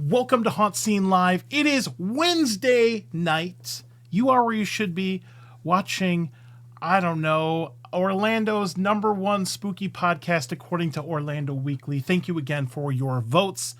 Welcome to HauntScene Live. It is Wednesday night. You are where you should be, watching, I don't know, Orlando's #1 spooky podcast according to Orlando Weekly. Thank you again for your votes.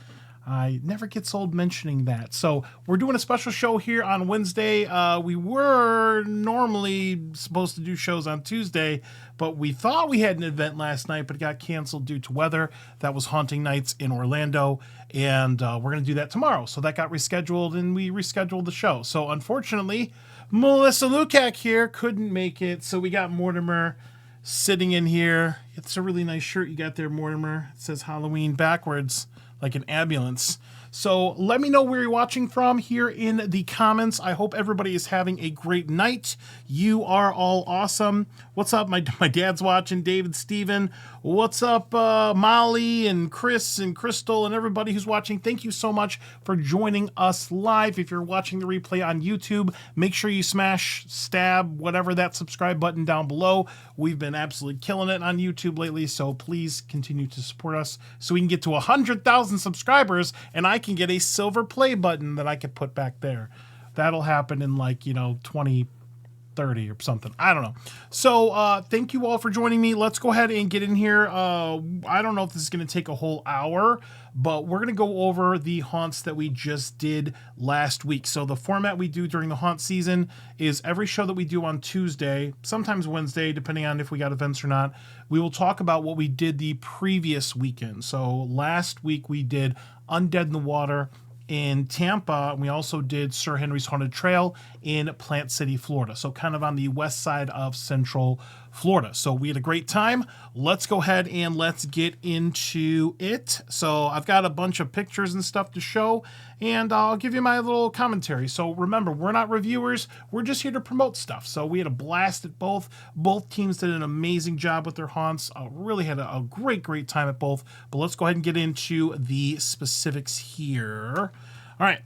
I never gets old mentioning that. So we're doing a special show here on Wednesday. We were normally supposed to do shows on Tuesday, but we thought we had an event last night, but it got canceled due to weather. That was Haunting Nights in Orlando, and we're going to do that tomorrow. So that got rescheduled, and we rescheduled the show. So unfortunately, Melissa Lukac here couldn't make it, so we got Mortimer sitting in here. It's a really nice shirt you got there, Mortimer. It says Halloween backwards, like an ambulance. So let me know where you're watching from here in the comments. I hope everybody is having a great night. You are all awesome. What's up? My dad's watching, David Steven. What's up, Molly and Chris and Crystal and everybody who's watching? Thank you so much for joining us live. If you're watching the replay on YouTube, make sure you smash, stab, whatever, that subscribe button down below. We've been absolutely killing it on YouTube lately, so please continue to support us so we can get to 100,000 subscribers and I can get a silver play button that I can put back there. That'll happen in 2030 or something. I don't know. So thank you all for joining me. Let's go ahead and get in here. I don't know if this is going to take a whole hour, but we're going to go over the haunts that we just did last week. So the format we do during the haunt season is every show that we do on Tuesday, sometimes Wednesday, depending on if we got events or not, we will talk about what we did the previous weekend. So last week we did UNDEAD in the Water in Tampa. We also did Sir Henry's Haunted Trail in Plant City, Florida. So kind of on the west side of Central Florida. So we had a great time. Let's go ahead and let's get into it. So I've got a bunch of pictures and stuff to show, and I'll give you my little commentary. So remember, we're not reviewers. We're just here to promote stuff. So we had a blast at both. Both teams did an amazing job with their haunts. Really had a great time at both. But let's go ahead and get into the specifics here. All right.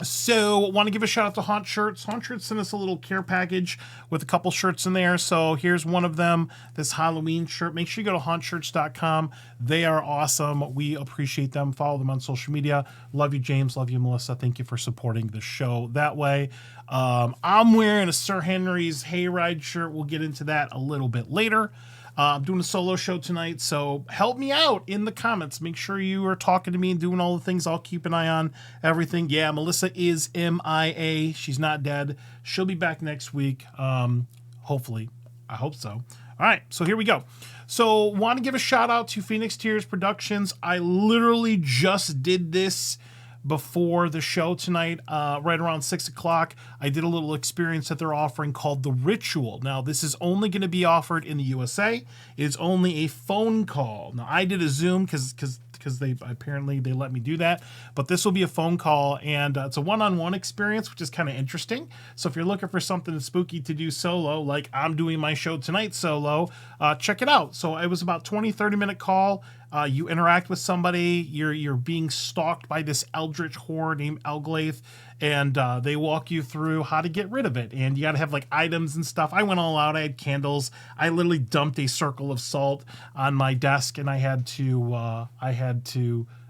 So want to give a shout out to Haunt Shirts. Haunt Shirts sent us a little care package with a couple shirts in there. So here's one of them, this Halloween shirt. Make sure you go to hauntshirts.com. They are awesome. We appreciate them. Follow them on social media. Love you, James. Love you, Melissa. Thank you for supporting the show that way. I'm wearing a Sir Henry's Hayride shirt. We'll get into that a little bit later. I'm doing a solo show tonight, so help me out in the comments. Make sure you are talking to me and doing all the things. I'll keep an eye on everything. Yeah, Melissa is MIA. She's not dead. She'll be back next week, hopefully. I hope so. All right, so here we go. So want to give a shout out to Phoenix Tears Productions. I literally just did this before the show tonight, right around 6 o'clock. I did a little experience that they're offering called The Ritual. Now, this is only going to be offered in the USA. It's only a phone call. Now, I did a Zoom because they let me do that, but this will be a phone call, and it's a one-on-one experience, which is kind of interesting. So if you're looking for something spooky to do solo, like I'm doing my show tonight solo, check it out. So it was about 20-30 minute call. You interact with somebody, you're being stalked by this eldritch horror named Elglaith, and they walk you through how to get rid of it. And you got to have items and stuff. I went all out. I had candles. I literally dumped a circle of salt on my desk, and I had to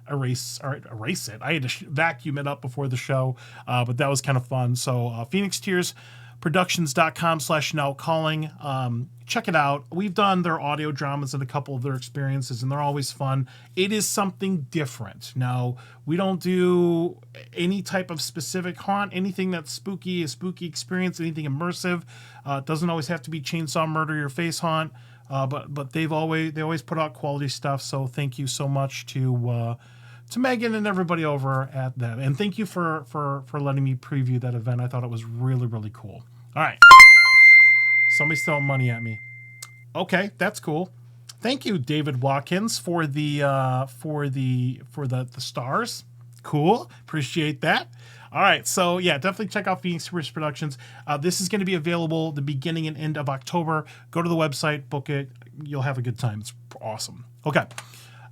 erase it. I had to vacuum it up before the show, but that was kind of fun. So Phoenix Tears Productions.com/nowcalling. Check it out. We've done their audio dramas and a couple of their experiences, and they're always fun. It is something different. Now, we don't do any type of specific haunt, anything that's spooky, a spooky experience, anything immersive. It doesn't always have to be chainsaw murder your face haunt, but they always put out quality stuff. So thank you so much to Megan and everybody over at them. And thank you for letting me preview that event. I thought it was really, really cool. All right. Somebody's throwing money at me. Okay, that's cool. Thank you, David Watkins, for the stars. Cool. Appreciate that. All right, so yeah, definitely check out Phoenix Tears Productions. This is going to be available the beginning and end of October. Go to the website, book it. You'll have a good time. It's awesome. Okay.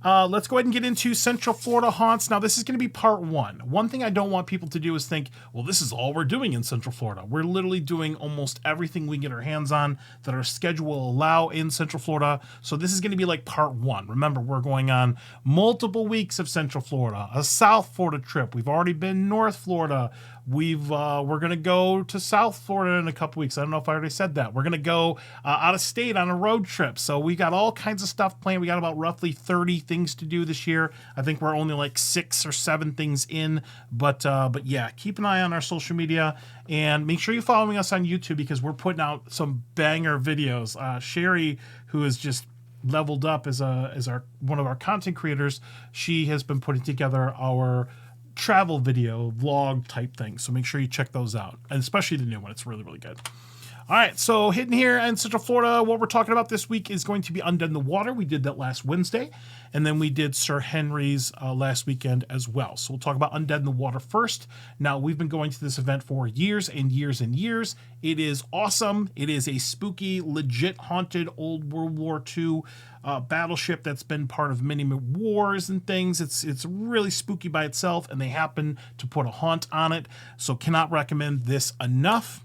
Let's go ahead and get into Central Florida haunts. Now, this is going to be part one. One thing I don't want people to do is think, well, this is all we're doing in Central Florida. We're literally doing almost everything we can get our hands on that our schedule will allow in Central Florida. So this is going to be like part one. Remember, we're going on multiple weeks of Central Florida, a South Florida trip. We've already been North Florida. We're going to go to South Florida in a couple weeks. I don't know if I already said that. We're going to go out of state on a road trip. So we got all kinds of stuff planned. We got about roughly 30 things to do this year. I think we're only like 6 or 7 things in. But yeah, keep an eye on our social media and make sure you're following us on YouTube because we're putting out some banger videos. Sherry, who is just leveled up as one of our content creators, she has been putting together our travel video vlog type thing, so make sure you check those out, and especially the new one. It's really, really good. All right, so hitting here in Central Florida, what we're talking about this week is going to be Undead in the Water. We did that last Wednesday, and then we did Sir Henry's last weekend as well. So we'll talk about Undead in the Water first. Now, we've been going to this event for years and years and years. It is awesome. It is a spooky, legit haunted old World War II battleship that's been part of many wars and things. It's really spooky by itself, and they happen to put a haunt on it. So cannot recommend this enough.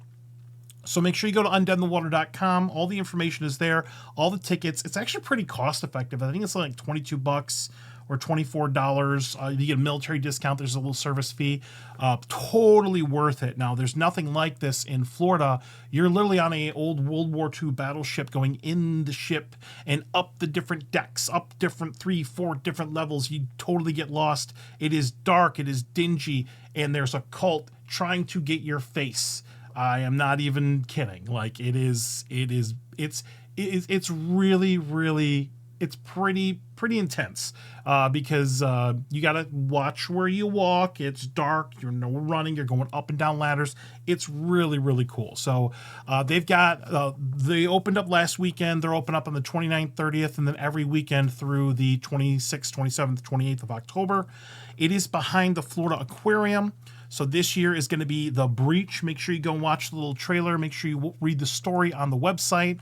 So make sure you go to undeadinthewater.com. All the information is there. All the tickets. It's actually pretty cost effective. I think it's like $22 or $24. You get a military discount. There's a little service fee. Totally worth it. Now, there's nothing like this in Florida. You're literally on a old World War II battleship going in the ship and up the different decks, up different 3-4 different levels. You totally get lost. It is dark. It is dingy. And there's a cult trying to get your face. I am not even kidding. Like it's really, really, it's pretty intense because you got to watch where you walk. It's dark. You're no running. You're going up and down ladders. It's really, really cool. So they've got, they opened up last weekend. They're open up on the 29th, 30th, and then every weekend through the 26th, 27th, 28th of October. It is behind the Florida Aquarium. So this year is going to be The Breach. Make sure you go and watch the little trailer. Make sure you read the story on the website.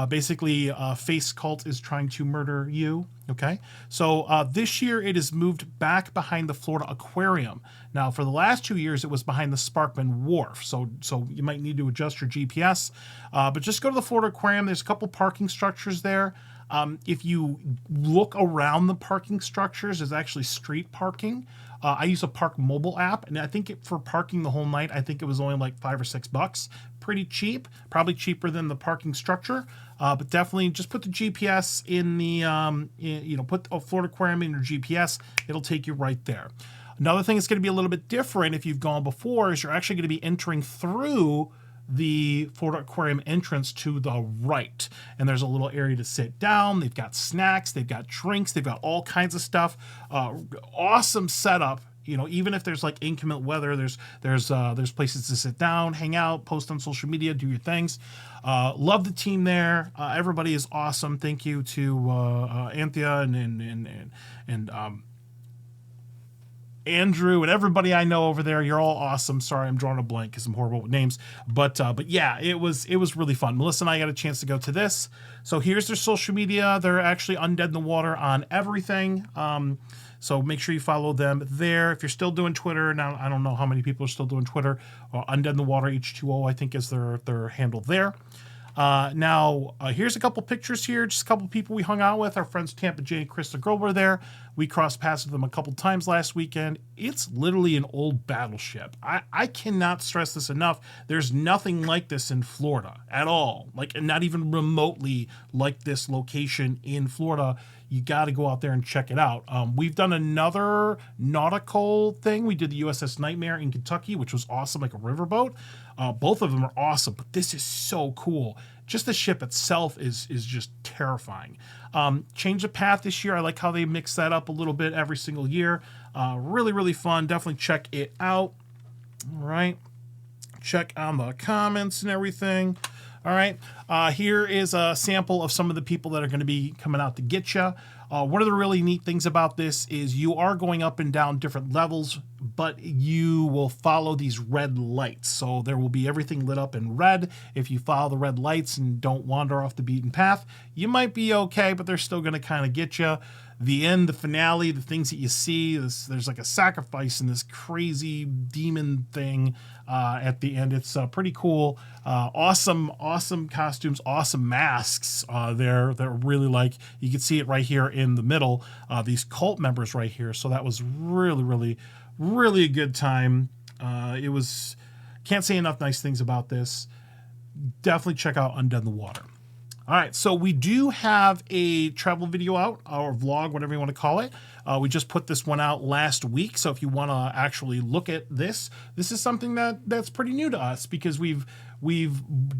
Basically, Face Cult is trying to murder you. Okay, so this year it is moved back behind the Florida Aquarium. Now, for the last 2 years, it was behind the Sparkman Wharf. So you might need to adjust your GPS. But just go to the Florida Aquarium. There's a couple parking structures there. If you look around the parking structures, there's actually street parking. I use a Park Mobile app, and I think for parking the whole night, I think it was only like $5 or $6. Pretty cheap, probably cheaper than the parking structure. But definitely just put the GPS in the, put a Florida Aquarium in your GPS. It'll take you right there. Another thing that's going to be a little bit different if you've gone before is you're actually going to be entering through the Florida Aquarium entrance to the right. And there's a little area to sit down. They've got snacks. They've got drinks. They've got all kinds of stuff. Awesome setup. Even if there's like inclement weather, there's places to sit down, hang out, post on social media, do your things. Love the team there. Everybody is awesome. Thank you to Anthea and Andrew and everybody I know over there. You're all awesome. Sorry, I'm drawing a blank because I'm horrible with names. But yeah, it was really fun. Melissa and I got a chance to go to this. So here's their social media. They're actually Undead in the Water on everything. So make sure you follow them there. If you're still doing Twitter, now I don't know how many people are still doing Twitter. Undead in the Water H2O, I think, is their handle there. Now, here's a couple pictures here. Just a couple people we hung out with. Our friends Tampa, Jay, and Chris, the girl were there. We crossed paths with them a couple times last weekend. It's literally an old battleship. I cannot stress this enough. There's nothing like this in Florida at all. Like, not even remotely like this location in Florida. You got to go out there and check it out. We've done another nautical thing. We did the USS Nightmare in Kentucky, which was awesome, like a riverboat. Both of them are awesome, but this is so cool. Just the ship itself is just terrifying. Change of path this year. I like how they mix that up a little bit every single year. Really, really fun. Definitely check it out. All right. Check on the comments and everything. All right. Here is a sample of some of the people that are going to be coming out to get you. One of the really neat things about this is you are going up and down different levels, but you will follow these red lights. So there will be everything lit up in red. If you follow the red lights and don't wander off the beaten path, you might be okay, but they're still going to kind of get you. The end, the finale, the things that you see, there's like a sacrifice in this crazy demon thing at the end. It's pretty cool. Awesome costumes, awesome masks. They're really like, you can see it right here in the middle, these cult members right here. So that was really a good time. It was, can't say enough nice things about this. Definitely check out Undead in the Water. All right, so we do have a travel video out, or vlog, whatever you want to call it. We just put this one out last week, so if you want to actually look at this is something that's pretty new to us, because we've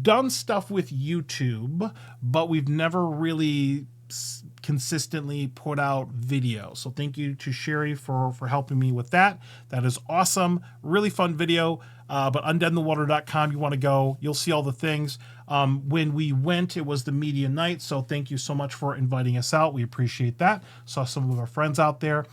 done stuff with YouTube, but we've never really consistently put out video. So thank you to Sherry for helping me with that. That is awesome. Really fun video. But undeadinthewater.com, you want to go, you'll see all the things. When we went, it was the media night, so thank you so much for inviting us out. We appreciate that. Saw some of our friends out there.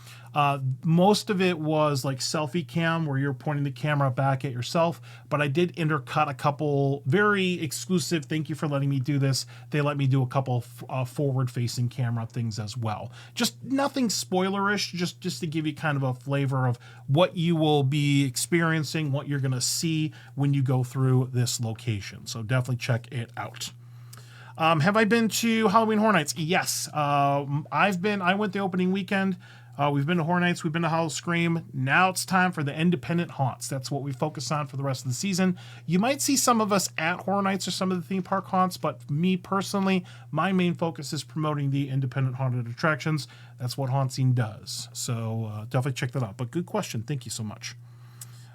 Most of it was like selfie cam, where you're pointing the camera back at yourself, but I did intercut a couple very exclusive, thank you for letting me do this. They let me do a couple forward-facing camera things as well. Just nothing spoilerish, just to give you kind of a flavor of what you will be experiencing, what you're going to see when you go through this location. So definitely check it out. Have I been to Halloween Horror Nights? Yes. I went the opening weekend. We've been to Horror Nights, we've been to Howl-O-Scream. Now it's time for the independent haunts. That's what we focus on for the rest of the season. You might see some of us at Horror Nights or some of the theme park haunts, but me personally, my main focus is promoting the independent haunted attractions. That's what HauntScene does. So definitely check that out. But good question. Thank you so much.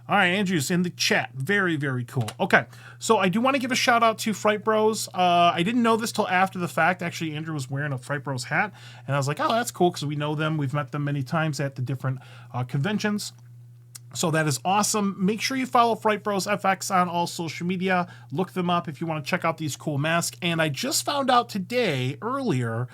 All right, Andrew's in the chat. Very cool. Okay, so I do want to give a shout out to Fright Bros. I didn't know this till after the fact. Actually, Andrew was wearing a Fright Bros hat, and I was like, oh, that's cool, because we know them. We've met them many times at the different conventions. So that is awesome. Make sure you follow Fright Bros FX on all social media. Look them up if you want to check out these cool masks. And I just found out today, earlier,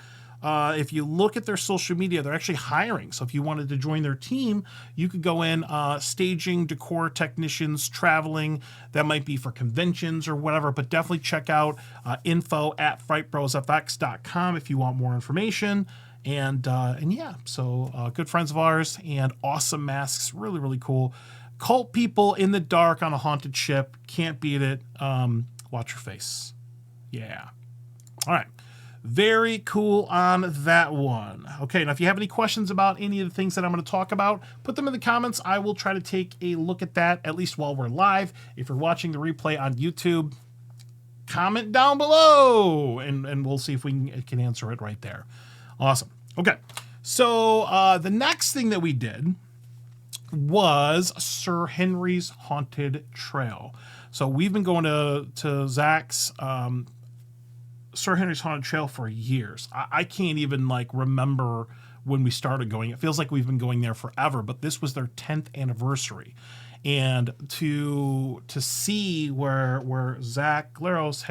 if you look at their social media, they're actually hiring. So if you wanted to join their team, you could go in, staging, decor technicians, traveling. That might be for conventions or whatever, but definitely check out info at frightbrosfx.com if you want more information. And yeah, so good friends of ours and awesome masks. Really cool. Cult people in the dark on a haunted ship. Can't beat it. Watch your face. Yeah. All right. Very cool on that one. Okay, now if you have any questions about any of the things that I'm going to talk about, put them in the comments. I will try to take a look at that, at least while we're live. If you're watching the replay on YouTube, comment down below, and we'll see if we can answer it right there. Awesome. Okay, so the next thing that we did was Sir Henry's Haunted Trail. So we've been going to Zach's Sir Henry's Haunted Trail for years. I can't even remember when we started going. It feels like we've been going there forever, but this was their 10th anniversary. And to see where Zach Glaros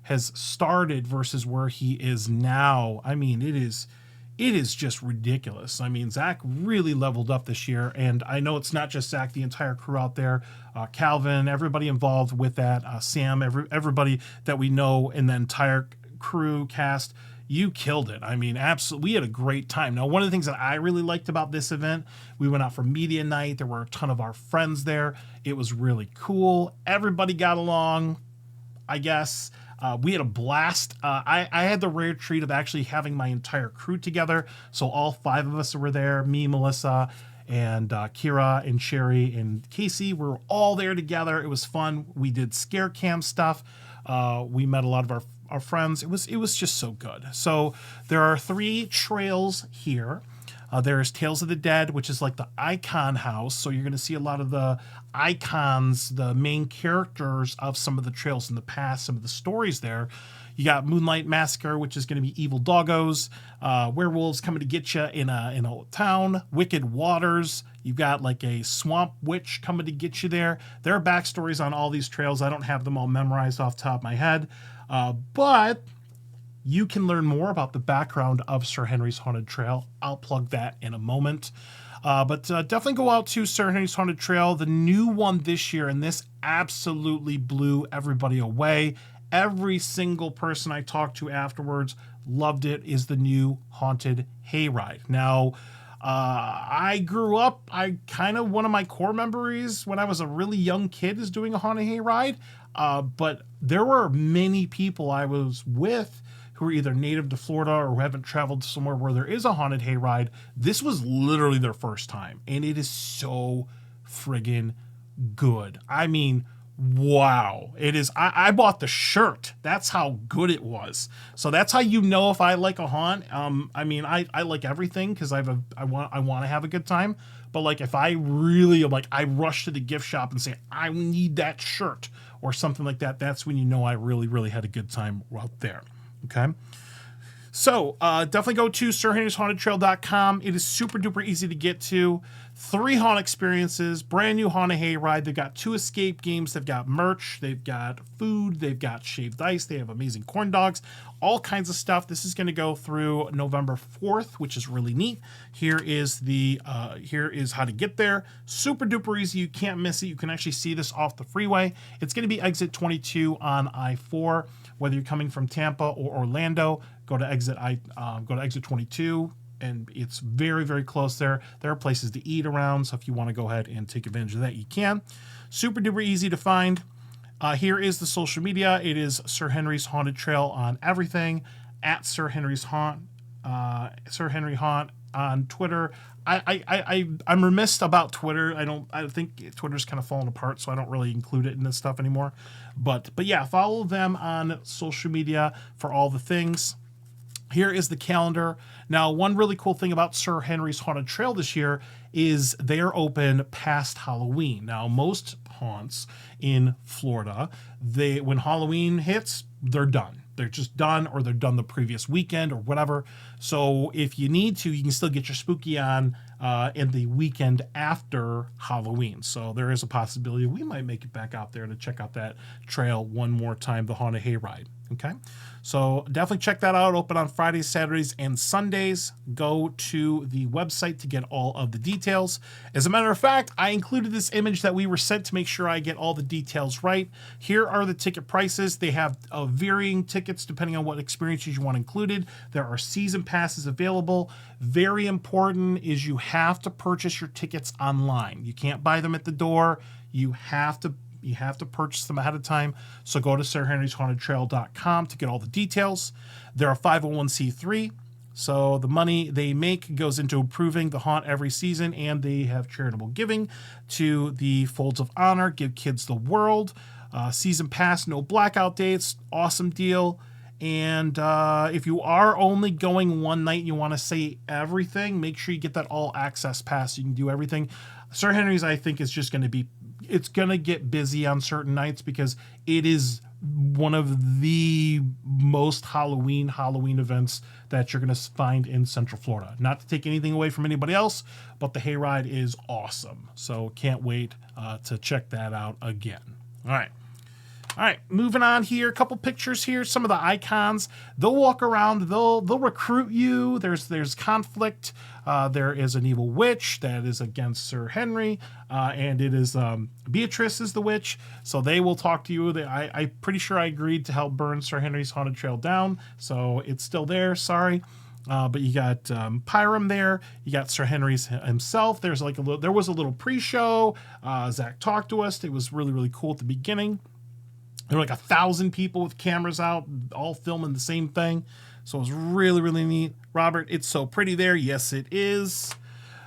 has started versus where he is now, I mean, it is just ridiculous. I mean, Zach really leveled up this year, and I know it's not just Zach, the entire crew out there, Calvin, everybody involved with that, Sam, everybody that we know in the entire crew cast. You killed it. I mean, absolutely, we had a great time. Now, one of the things that I really liked about this event, we went out for media night. There were a ton of our friends there. It was really cool. Everybody got along, I guess. We had a blast. I had the rare treat of actually having my entire crew together. So all 5 of us were there, me, Melissa, and Kira and Sherry and Casey. We were all there together. It was fun. We did scare cam stuff. We met a lot of our friends. It was just so good. So there are 3 trails here. There's Tales of the Dead, which is like the icon house. So you're going to see a lot of the icons, the main characters of some of the trails in the past, some of the stories there. You got Moonlight Massacre, which is going to be evil doggos, werewolves coming to get you in a town, Wicked Waters. You've got like a swamp witch coming to get you there. There are backstories on all these trails. I don't have them all memorized off the top of my head. But you can learn more about the background of Sir Henry's Haunted Trail. I'll plug that in a moment. But definitely go out to Sir Henry's Haunted Trail, the new one this year, and this absolutely blew everybody away. Every single person I talked to afterwards loved it, is the new Haunted Hayride. Now, I grew up, one of my core memories when I was a really young kid is doing a Haunted Hayride. But there were many people I was with who are either native to Florida or who haven't traveled somewhere where there is a haunted hayride. This was literally their first time, and it is so friggin' good. I mean, wow. It is. I bought the shirt. That's how good it was. So that's how you know if I like a haunt. I mean, I like everything because I want to have a good time. But like if I really am like, I rush to the gift shop and say, I need that shirt or something like that, that's when you know I really, really had a good time out there. Okay. So definitely go to SirHenry'sHauntedTrail.com. It is super duper easy to get to. 3 haunt experiences, brand new haunted hayride. They've got 2 escape games. They've got merch. They've got food. They've got shaved ice. They have amazing corn dogs, all kinds of stuff. This is going to go through November 4th, which is really neat. Here is how to get there. Super duper easy. You can't miss it. You can actually see this off the freeway. It's going to be exit 22 on I-4. Whether you're coming from Tampa or Orlando, go to exit 22, and it's very, very close there. There are places to eat around, so if you want to go ahead and take advantage of that, you can. Super duper easy to find. Here is the social media. It is Sir Henry's Haunted Trail on everything, at Sir Henry's Haunt, Sir Henry Haunt on Twitter. I'm remiss about Twitter. I think Twitter's kind of fallen apart, so I don't really include it in this stuff anymore. But yeah, follow them on social media for all the things. Here is the calendar. Now, one really cool thing about Sir Henry's Haunted Trail this year is they're open past Halloween. Now, most haunts in Florida, when Halloween hits, they're done. They're just done, or they're done the previous weekend or whatever. So if you need to, you can still get your spooky on in the weekend after Halloween. So there is a possibility we might make it back out there to check out that trail one more time, the Haunted Hayride. Okay, so definitely check that out. Open on Fridays, Saturdays, and Sundays. Go to the website to get all of the details. As a matter of fact, I included this image that we were sent to make sure I get all the details right. Here are the ticket prices. They have varying tickets depending on what experiences you want included. There are season passes available. Very important is you have to purchase your tickets online. You can't buy them at the door. You have to purchase them ahead of time. So go to SirHenry'sHauntedTrail.com to get all the details. They're a 501c3, so the money they make goes into improving the haunt every season, and they have charitable giving to the Folds of Honor, Give Kids the World. Season pass, no blackout dates, awesome deal. And if you are only going one night and you want to see everything, make sure you get that all access pass so you can do everything. Sir Henry's, I think, is just going to it's going to get busy on certain nights because it is one of the most Halloween events that you're going to find in Central Florida. Not to take anything away from anybody else, but the hayride is awesome. So can't wait to check that out again. All right, moving on here. A couple pictures here. Some of the icons. They'll walk around. They'll recruit you. There's conflict. There is an evil witch that is against Sir Henry, and it is Beatrice is the witch. So they will talk to you. I'm pretty sure I agreed to help burn Sir Henry's Haunted Trail down, so it's still there. Sorry. But you got Pyram there. You got Sir Henry's himself. There was a little pre-show. Zach talked to us. It was really, really cool at the beginning. There were like 1,000 people with cameras out, all filming the same thing. So it was really, really neat. Robert, it's so pretty there. Yes, it is.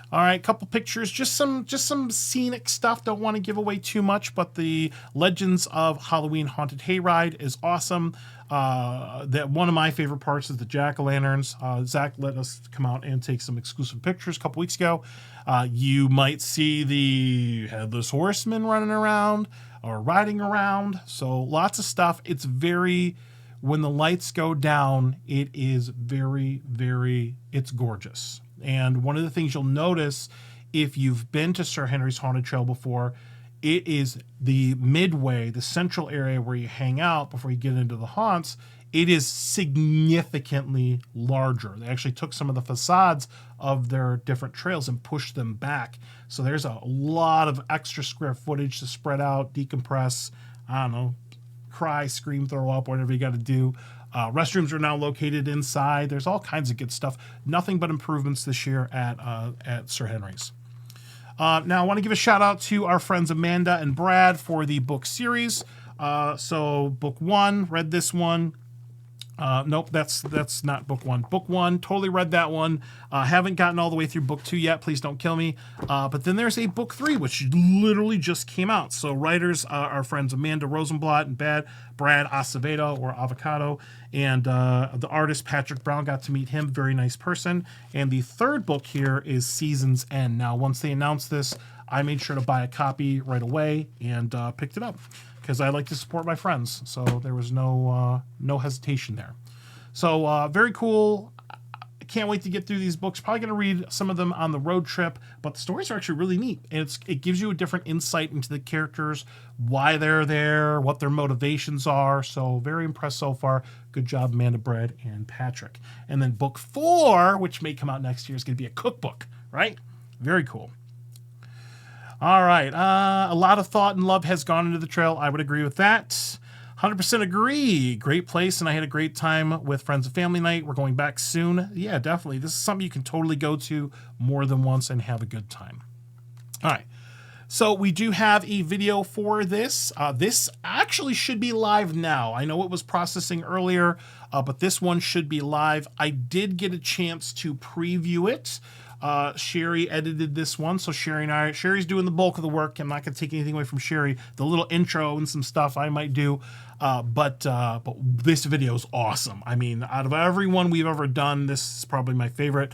All right, couple pictures, just some scenic stuff. Don't want to give away too much, but the Legends of Halloween Haunted Hayride is awesome. That one of my favorite parts is the jack-o'-lanterns. Zach let us come out and take some exclusive pictures a couple weeks ago. You might see the Headless Horseman running around or riding around. So lots of stuff. It's when the lights go down, it is very, very, it's gorgeous. And one of the things you'll notice if you've been to Sir Henry's Haunted Trail before it is the midway, the central area where you hang out before you get into the haunts. It is significantly larger. They actually took some of the facades of their different trails and pushed them back. So there's a lot of extra square footage to spread out, decompress, I don't know, cry, scream, throw up, whatever you got to do. Restrooms are now located inside. There's all kinds of good stuff. Nothing but improvements this year at Sir Henry's. Now, I want to give a shout out to our friends Amanda and Brad for the book series. So book 1, read this one. Nope, that's not book 1. Book 1, totally read that one. Haven't gotten all the way through book 2 yet. Please don't kill me. But then there's a book 3, which literally just came out. So writers, our friends Amanda Rosenblatt and Brad Acevedo or Avocado, and the artist Patrick Brown. Got to meet him. Very nice person. And the third book here is Season's End. Now, once they announced this, I made sure to buy a copy right away and picked it up, because I like to support my friends. So there was no hesitation there. So very cool. I can't wait to get through these books. Probably going to read some of them on the road trip, but the stories are actually really neat. And it gives you a different insight into the characters, why they're there, what their motivations are. So very impressed so far. Good job, Amanda, Brad, and Patrick. And then book 4, which may come out next year, is going to be a cookbook, right? Very cool. All right. A lot of thought and love has gone into the trail. I would agree with that. 100% agree. Great place, and I had a great time with Friends and Family Night. We're going back soon. Yeah, definitely. This is something you can totally go to more than once and have a good time. All right. So we do have a video for this. This actually should be live now. I know it was processing earlier, but this one should be live. I did get a chance to preview it. Sherry edited this one, so Sherry's doing the bulk of the work. I'm not going to take anything away from Sherry. The little intro and some stuff I might do, but this video is awesome. I mean, out of every one we've ever done, this is probably my favorite.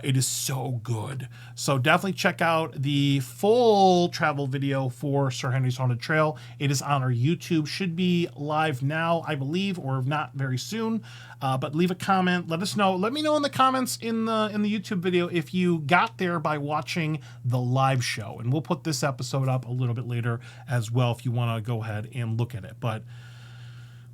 It is so good. So definitely check out the full travel video for Sir Henry's Haunted Trail. It is on our YouTube. Should be live now, I believe, or not very soon. But leave a comment. Let us know. Let me know in the comments in the YouTube video if you got there by watching the live show. And we'll put this episode up a little bit later as well if you want to go ahead and look at it. But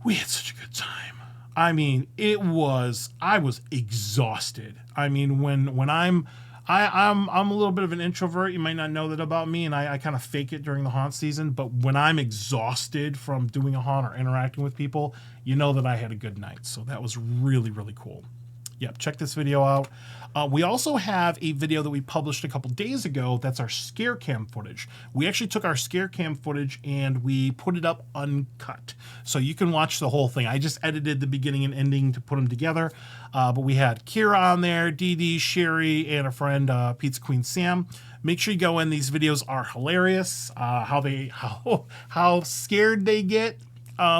we had such a good time. I mean, I was exhausted. I mean, when I'm a little bit of an introvert. You might not know that about me, and I kind of fake it during the haunt season. But when I'm exhausted from doing a haunt or interacting with people, you know that I had a good night. So that was really, really cool. Yep, check this video out. We also have a video that we published a couple days ago. That's our scare cam footage. We actually took our scare cam footage and we put it up uncut. So you can watch the whole thing. I just edited the beginning and ending to put them together. But we had Kira on there, Dee Dee, Sherry, and a friend, Pizza Queen Sam. Make sure you go in. These videos are hilarious. How scared they get.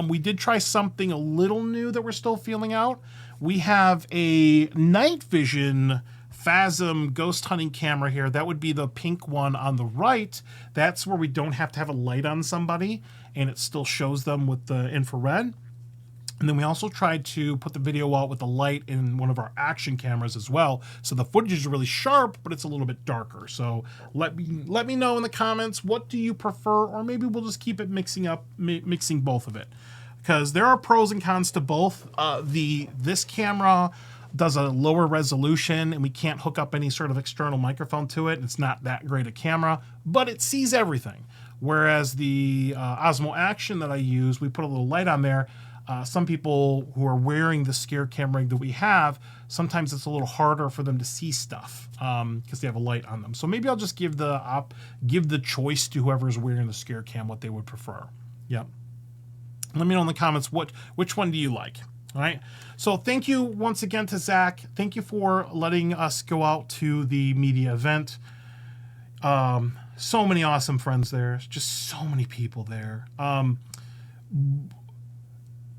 We did try something a little new that we're still feeling out. We have a night vision Phasm ghost hunting camera here. That would be the pink one on the right. That's where we don't have to have a light on somebody, and it still shows them with the infrared. And then we also tried to put the video out with the light in one of our action cameras as well. So the footage is really sharp, but it's a little bit darker. So let me know in the comments, what do you prefer? Or maybe we'll just keep it mixing both of it. Because there are pros and cons to both. This camera does a lower resolution, and we can't hook up any sort of external microphone to it. It's not that great a camera, but it sees everything. Whereas the Osmo Action that I use, we put a little light on there. Some people who are wearing the scare cam rig that we have, sometimes it's a little harder for them to see stuff because they have a light on them. So maybe I'll just give the choice to whoever's wearing the scare cam what they would prefer. Yep. Let me know in the comments which one do you like. All right. So thank you once again to Zach. Thank you for letting us go out to the media event. So many awesome friends there. Just so many people there.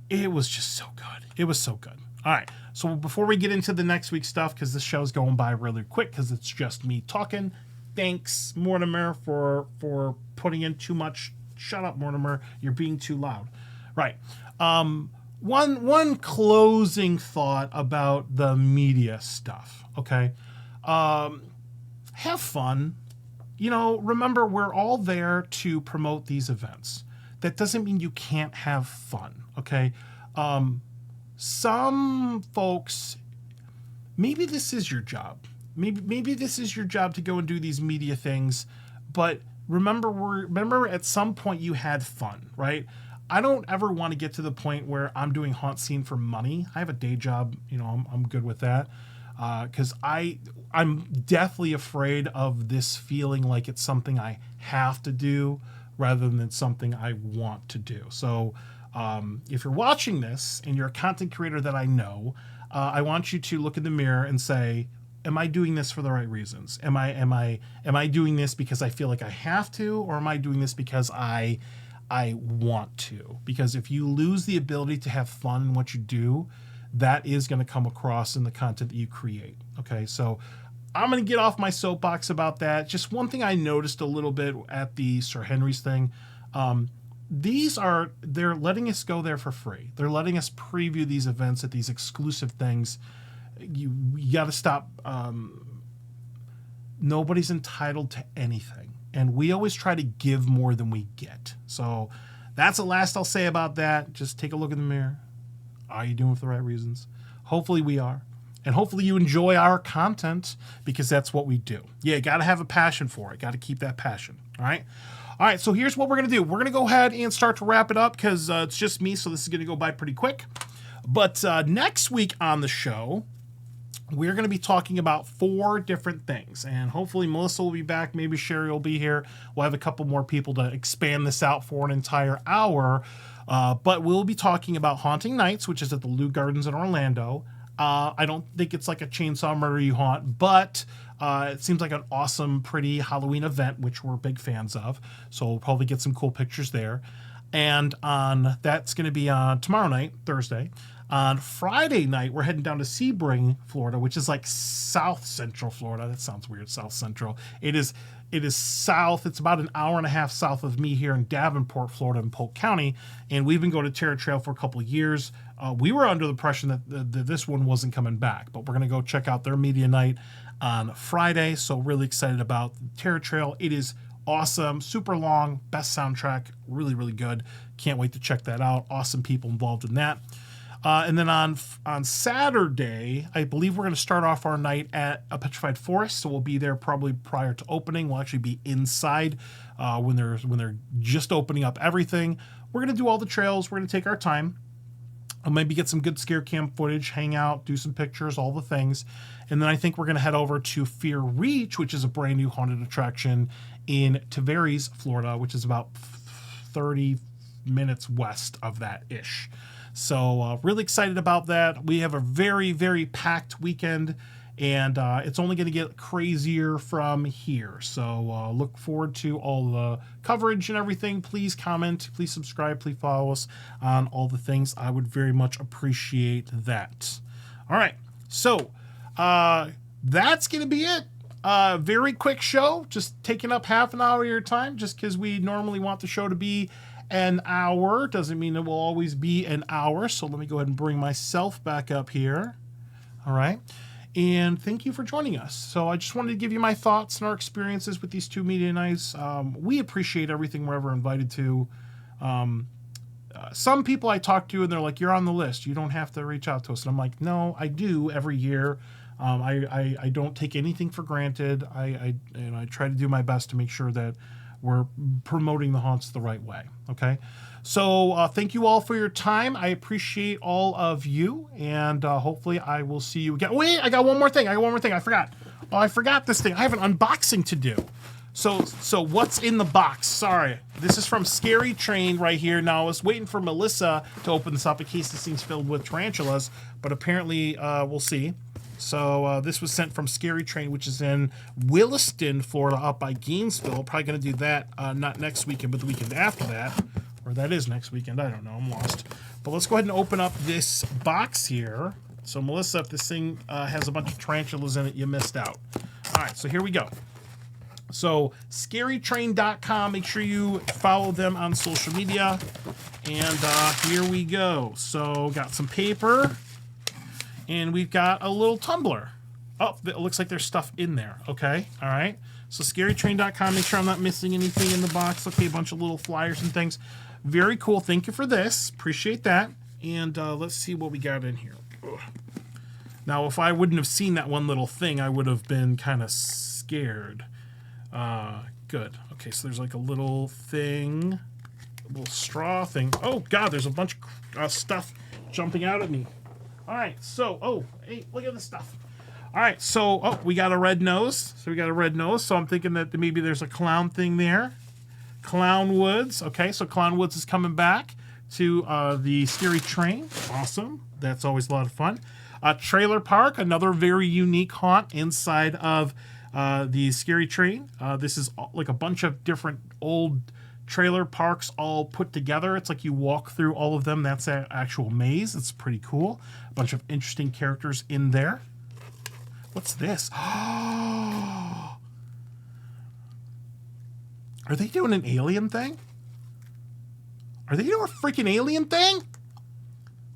It was just so good. It was so good. All right. So before we get into the next week's stuff, because this show's going by really quick because it's just me talking. Thanks, Mortimer, for putting in too much. Shut up, Mortimer. You're being too loud. Right. One closing thought about the media stuff. Okay. Have fun. remember, we're all there to promote these events. That doesn't mean you can't have fun, okay? Some folks, maybe this is your job. Maybe this is your job to go and do these media things, but remember at some point you had fun, right? I don't ever want to get to the point where I'm doing HauntScene for money. I have a day job, I'm good with that. Because I'm deathly afraid of this feeling like it's something I have to do rather than something I want to do. So if you're watching this and you're a content creator that I know, I want you to look in the mirror and say, am I doing this for the right reasons? Am I doing this because I feel like I have to, or am I doing this because I want to? Because if you lose the ability to have fun in what you do, that is going to come across in the content that you create. Okay, so I'm going to get off my soapbox about that. Just one thing I noticed a little bit at the Sir Henry's thing. They're letting us go there for free. They're letting us preview these events at these exclusive things. You got to stop. Nobody's entitled to anything. And we always try to give more than we get. So that's the last I'll say about that. Just take a look in the mirror. Are you doing it for the right reasons? Hopefully we are. And hopefully you enjoy our content, because that's what we do. Yeah, got to have a passion for it. Got to keep that passion. All right. All right. So here's what we're going to do. We're going to go ahead and start to wrap it up, because it's just me. So this is going to go by pretty quick. But next week on the show, we're going to be talking about 4 different things, and hopefully Melissa will be back. Maybe Sherry will be here. We'll have a couple more people to expand this out for an entire hour. But we'll be talking about Haunting Nights, which is at the Lou Gardens in Orlando. I don't think it's like a chainsaw murder you haunt, but it seems like an awesome, pretty Halloween event, which we're big fans of. So we'll probably get some cool pictures there. And that's going to be tomorrow night, Thursday. On Friday night, we're heading down to Sebring, Florida, which is like South Central Florida. That sounds weird, South Central. It is south. It's about an hour and a half south of me here in Davenport, Florida, in Polk County. And we've been going to Terror Trail for a couple of years. We were under the impression that this one wasn't coming back, but we're going to go check out their media night on Friday. So really excited about Terror Trail. It is awesome, super long, best soundtrack, really, really good. Can't wait to check that out. Awesome people involved in that. And then on Saturday, I believe we're going to start off our night at a Petrified Forest. So we'll be there probably prior to opening. We'll actually be inside when they're just opening up everything. We're going to do all the trails. We're going to take our time. I'll maybe get some good scare cam footage, hang out, do some pictures, all the things. And then I think we're going to head over to Fear Reach, which is a brand new haunted attraction in Tavares, Florida, which is about 30 minutes west of that-ish. So really excited about that. We have a very, very packed weekend, and it's only going to get crazier from here. So look forward to all the coverage and everything. Please comment, please subscribe, please follow us on all the things. I would very much appreciate that. All right, so that's going to be it. Very quick show, just taking up half an hour of your time, just because we normally want the show to be an hour. Doesn't mean it will always be an hour. So let me go ahead and bring myself back up here. All right. And thank you for joining us. So I just wanted to give you my thoughts and our experiences with these 2 media nights. We appreciate everything we're ever invited to. Some people I talk to and they're like, you're on the list. You don't have to reach out to us. And I'm like, no, I do every year. I don't take anything for granted. I try to do my best to make sure that we're promoting the haunts the right way. Okay. So thank you all for your time. I appreciate all of you, and hopefully I will see you again. Wait, I got one more thing. I forgot. Oh, I forgot this thing. I have an unboxing to do. So what's in the box? Sorry. This is from Scary Train right here. Now, I was waiting for Melissa to open this up in case this thing's filled with tarantulas, but apparently we'll see. So this was sent from Scary Train, which is in Williston, Florida, up by Gainesville. Probably going to do that not next weekend, but the weekend after that. Or that is next weekend. I don't know. I'm lost. But let's go ahead and open up this box here. So, Melissa, if this thing has a bunch of tarantulas in it, you missed out. All right, so here we go. So, scarytrain.com. Make sure you follow them on social media. And here we go. So, got some paper. And we've got a little tumbler. Oh, it looks like there's stuff in there. Okay, all right. So scarytrain.com, make sure I'm not missing anything in the box. Okay, a bunch of little flyers and things. Very cool. Thank you for this. Appreciate that. And let's see what we got in here. Ugh. Now, if I wouldn't have seen that one little thing, I would have been kind of scared. Good. Okay, so there's like a little thing, a little straw thing. Oh, God, there's a bunch of stuff jumping out at me. All right, so, oh, hey, look at this stuff. All right, so, oh, we got a red nose. So we got a red nose, so I'm thinking that maybe there's a clown thing there. Clown Woods. Okay, so Clown Woods is coming back to the Scary Train. Awesome. That's always a lot of fun. Trailer Park, another very unique haunt inside of the Scary Train. This is like a bunch of different old trailer parks all put together. It's like you walk through all of them. That's an actual maze. It's pretty cool. A bunch of interesting characters in there. What's this? Are they doing an alien thing? Are they doing a freaking alien thing?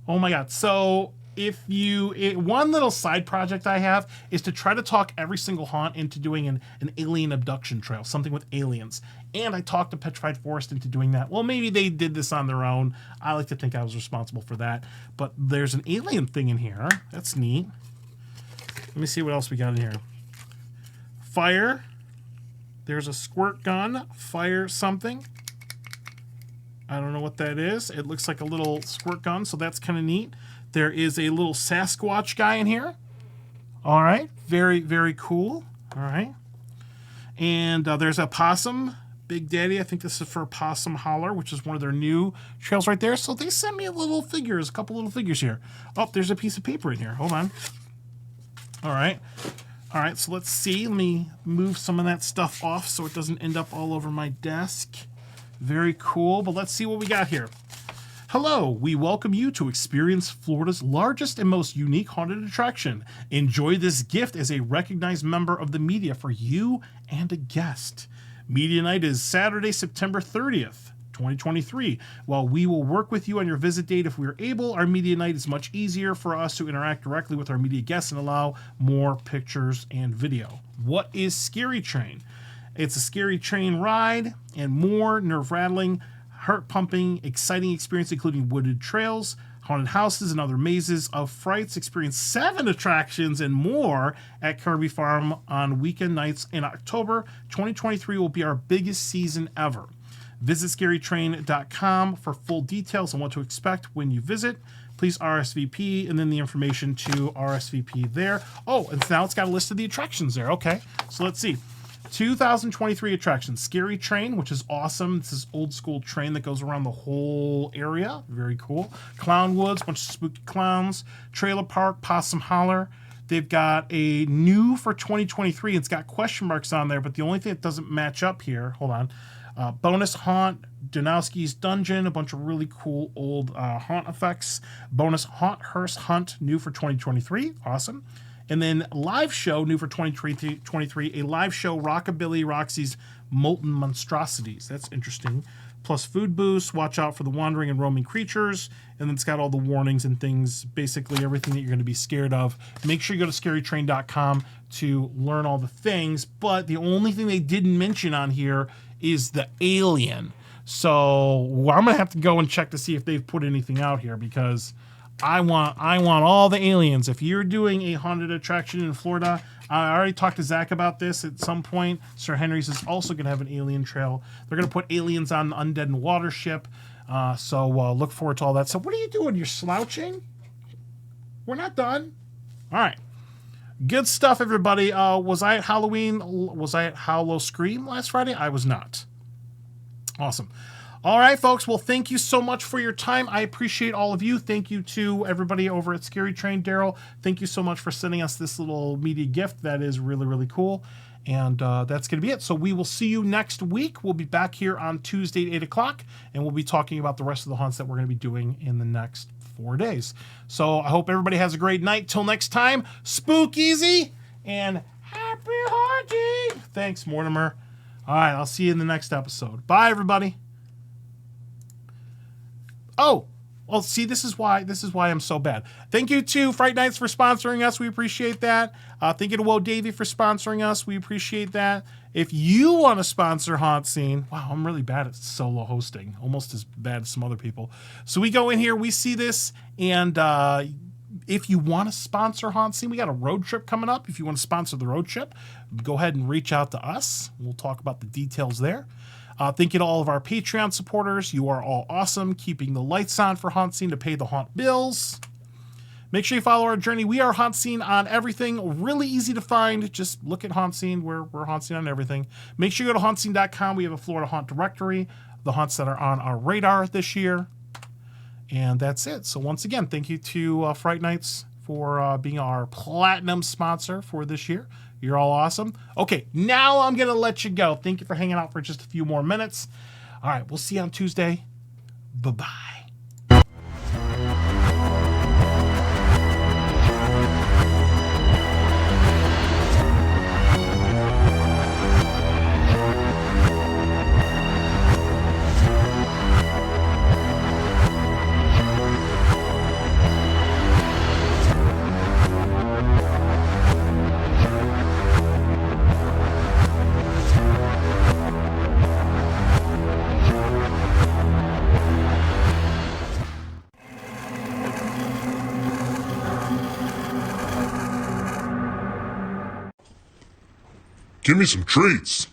Oh my God. So one little side project I have is to try to talk every single haunt into doing an alien abduction trail, something with aliens. And I talked to Petrified Forest into doing that. Well, maybe they did this on their own. I like to think I was responsible for that. But there's an alien thing in here. That's neat. Let me see what else we got in here. Fire. There's a squirt gun. Fire something. I don't know what that is. It looks like a little squirt gun, so that's kind of neat. There is a little Sasquatch guy in here. All right. Very, very cool. All right. And there's a possum. Big Daddy. I think this is for Possum Holler, which is one of their new trails right there. So they sent me a couple little figures here. Oh, there's a piece of paper in here. Hold on. All right. All right, so let's see. Let me move some of that stuff off so it doesn't end up all over my desk. Very cool, but let's see what we got here. Hello, we welcome you to experience Florida's largest and most unique haunted attraction. Enjoy this gift as a recognized member of the media for you and a guest. Media Night is Saturday, September 30th. 2023. While we will work with you on your visit date if we are able, our media night is much easier for us to interact directly with our media guests and allow more pictures and video. What is Scary Train? It's a Scary Train ride and more nerve-rattling, heart-pumping, exciting experience including wooded trails, haunted houses, and other mazes of frights. Experience 7 attractions and more at Kirby Farm on weekend nights in October. 2023 will be our biggest season ever. Visit scarytrain.com for full details on what to expect when you visit. Please RSVP, and then the information to RSVP there. Oh, and now it's got a list of the attractions there. Okay, so let's see. 2023 attractions. Scary Train, which is awesome. This is old school train that goes around the whole area. Very cool. Clown Woods, bunch of spooky clowns. Trailer Park, Possum Holler. They've got a new for 2023. It's got question marks on there, but the only thing that doesn't match up here, hold on. Bonus Haunt, Donowski's Dungeon, a bunch of really cool old haunt effects. Bonus Haunt Hearse Hunt, new for 2023. Awesome. And then live show, new for 2023, a live show, Rockabilly Roxy's Molten Monstrosities. That's interesting. Plus food booths, watch out for the wandering and roaming creatures. And then it's got all the warnings and things, basically everything that you're going to be scared of. Make sure you go to scarytrain.com to learn all the things. But the only thing they didn't mention on here is the alien. So I'm going to have to go and check to see if they've put anything out here, because I want all the aliens. If you're doing a haunted attraction in Florida, I already talked to Zach about this at some point. Sir Henry's is also going to have an alien trail. They're going to put aliens on the UNDEAD in the Water ship. So look forward to all that. So what are you doing? You're slouching? We're not done. All right. Good stuff, everybody. Was I at Halloween? Was I at Hallow Scream last Friday? I was not. Awesome. All right, folks. Well, thank you so much for your time. I appreciate all of you. Thank you to everybody over at Scary Train. Daryl, thank you so much for sending us this little media gift. That is really, really cool. And that's going to be it. So we will see you next week. We'll be back here on Tuesday at 8 o'clock, and we'll be talking about the rest of the haunts that we're going to be doing in the next 4 days. So I hope everybody has a great night. Till next time, spook easy and happy haunting. Thanks, Mortimer. All right, I'll see you in the next episode. Bye, everybody. Oh, Well, see, this is why I'm so bad. Thank you to Fright Nights for sponsoring us. We appreciate that. Thank you to Woe Davey for sponsoring us. We appreciate that. If you want to sponsor HauntScene, wow, I'm really bad at solo hosting, almost as bad as some other people. So we go in here, we see this, and if you want to sponsor HauntScene, we got a road trip coming up. If you want to sponsor the road trip, go ahead and reach out to us. We'll talk about the details there. Thank you to all of our Patreon supporters. You are all awesome, keeping the lights on for HauntScene to pay the haunt bills. Make sure you follow our journey. We are HauntScene on everything. Really easy to find. Just look at HauntScene. We're HauntScene on everything. Make sure you go to HauntScene.com. We have a Florida Haunt directory, the haunts that are on our radar this year. And that's it. So once again, thank you to Fright Nights for being our platinum sponsor for this year. You're all awesome. Okay, now I'm going to let you go. Thank you for hanging out for just a few more minutes. All right, we'll see you on Tuesday. Bye-bye. Give me some treats.